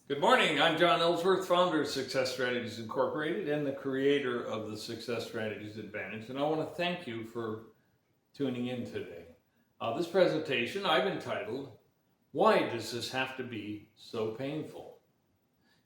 Good morning. I'm John Ellsworth, founder of Success Strategies Incorporated and the creator of the Success Strategies Advantage. And I want to thank you for tuning in today. This presentation I've entitled, Why Does This Have to Be So Painful?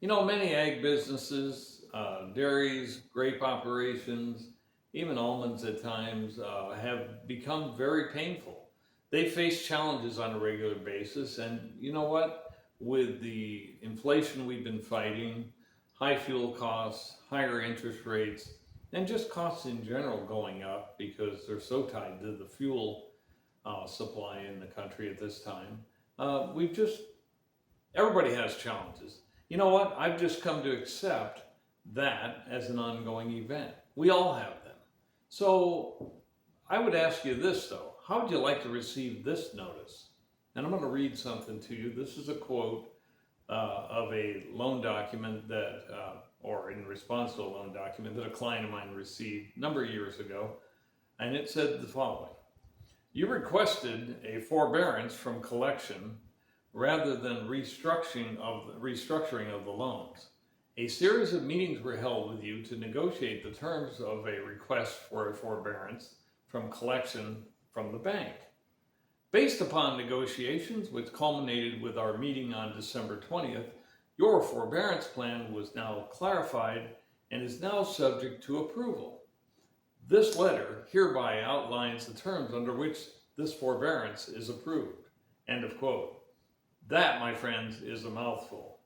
You know, many ag businesses, dairies, grape operations, even almonds at times have become very painful. They face challenges on a regular basis, and you know what? With the inflation we've been fighting, high fuel costs, higher interest rates, and just costs in general going up because they're so tied to the fuel supply in the country at this time. Everybody has challenges. You know what? I've just come to accept that as an ongoing event. We all have them. So I would ask you this though, how would you like to receive this notice? And I'm going to read something to you. This is a quote of a loan document or in response to a loan document that a client of mine received a number of years ago. And it said the following: you requested a forbearance from collection rather than restructuring of the loans. A series of meetings were held with you to negotiate the terms of a request for a forbearance from collection from the bank. Based upon negotiations, which culminated with our meeting on December 20th, your forbearance plan was now clarified and is now subject to approval. This letter hereby outlines the terms under which this forbearance is approved. End of quote. That, my friends, is a mouthful.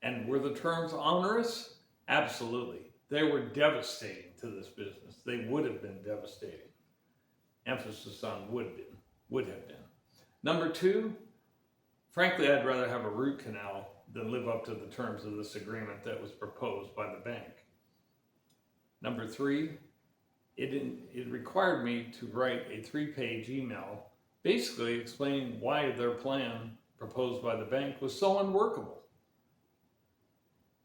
And were the terms onerous? Absolutely. They were devastating to this business. They would have been devastating. Emphasis on would have been. Number two, frankly, I'd rather have a root canal than live up to the terms of this agreement that was proposed by the bank. Number three, it required me to write a 3-page email basically explaining why their plan proposed by the bank was so unworkable.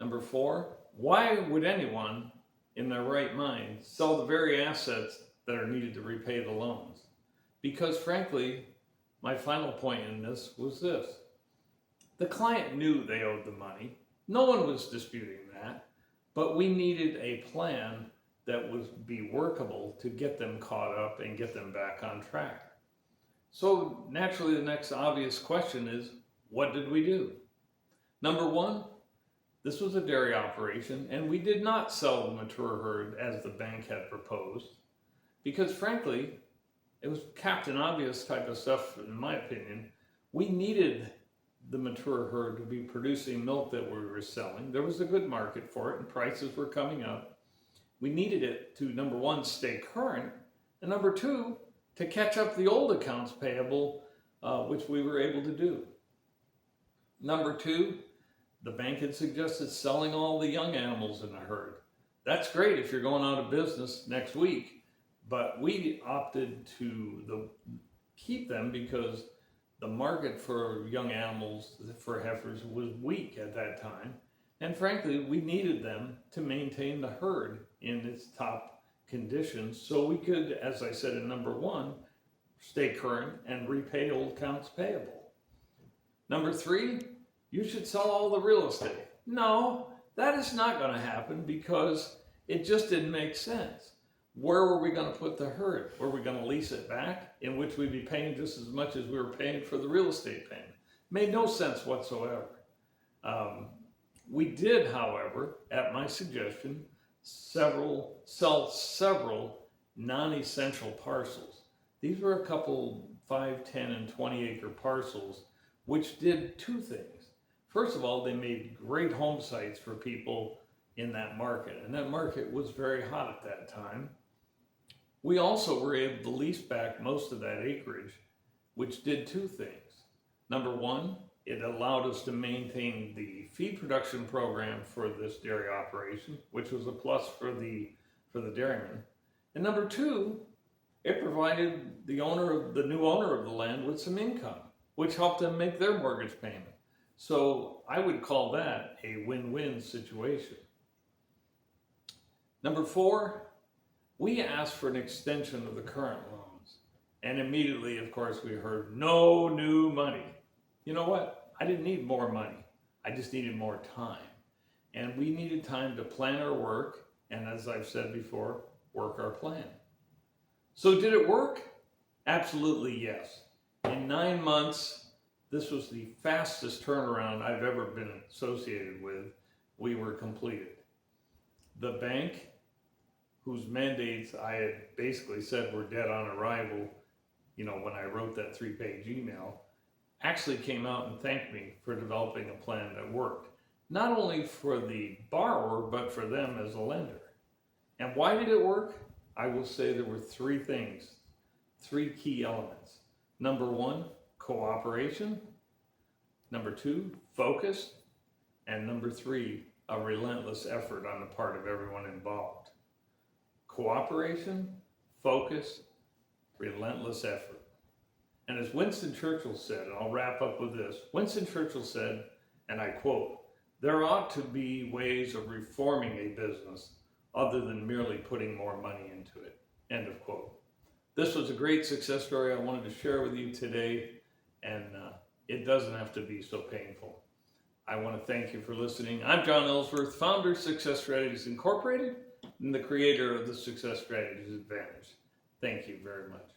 Number four, why would anyone in their right mind sell the very assets that are needed to repay the loans? Because frankly, my final point in this was this. The client knew they owed the money. No one was disputing that, but we needed a plan that would be workable to get them caught up and get them back on track. So naturally, the next obvious question is, what did we do? Number one, this was a dairy operation, and we did not sell the mature herd as the bank had proposed, because frankly, it was Captain Obvious type of stuff, in my opinion. We needed the mature herd to be producing milk that we were selling. There was a good market for it and prices were coming up. We needed it to, number one, stay current, and number two, to catch up the old accounts payable, which we were able to do. Number two, the bank had suggested selling all the young animals in the herd. That's great if you're going out of business next week. But we opted to keep them because the market for young animals, for heifers, was weak at that time. And frankly, we needed them to maintain the herd in its top conditions so we could, as I said in number one, stay current and repay old accounts payable. Number three, you should sell all the real estate. No, that is not going to happen because it just didn't make sense. Where were we going to put the herd? Were we going to lease it back, in which we'd be paying just as much as we were paying for the real estate payment? Made no sense whatsoever. We did, however, at my suggestion, sell several non-essential parcels. These were a couple 5, 10, and 20 acre parcels, which did two things. First of all, they made great home sites for people in that market, and that market was very hot at that time. We also were able to lease back most of that acreage, which did two things. Number one, it allowed us to maintain the feed production program for this dairy operation, which was a plus for the dairyman. And number two, it provided the new owner of the land with some income, which helped them make their mortgage payment. So I would call that a win-win situation. Number four, we asked for an extension of the current loans. And immediately, of course, we heard no new money. You know what? I didn't need more money. I just needed more time. And we needed time to plan our work, and as I've said before, work our plan. So did it work? Absolutely yes. In 9 months, this was the fastest turnaround I've ever been associated with. We were completed. The bank, whose mandates I had basically said were dead on arrival, when I wrote that 3-page email, actually came out and thanked me for developing a plan that worked. Not only for the borrower, but for them as a lender. And why did it work? I will say there were 3 things, 3 key elements. Number 1, cooperation. Number 2, focus. And number 3, a relentless effort on the part of everyone involved. Cooperation, focus, relentless effort. And as Winston Churchill said, and I'll wrap up with this, Winston Churchill said, and I quote, "There ought to be ways of reforming a business other than merely putting more money into it." End of quote. This was a great success story I wanted to share with you today, and it doesn't have to be so painful. I want to thank you for listening. I'm John Ellsworth, founder of Success Strategies Incorporated and the creator of the Success Strategies Advantage. Thank you very much.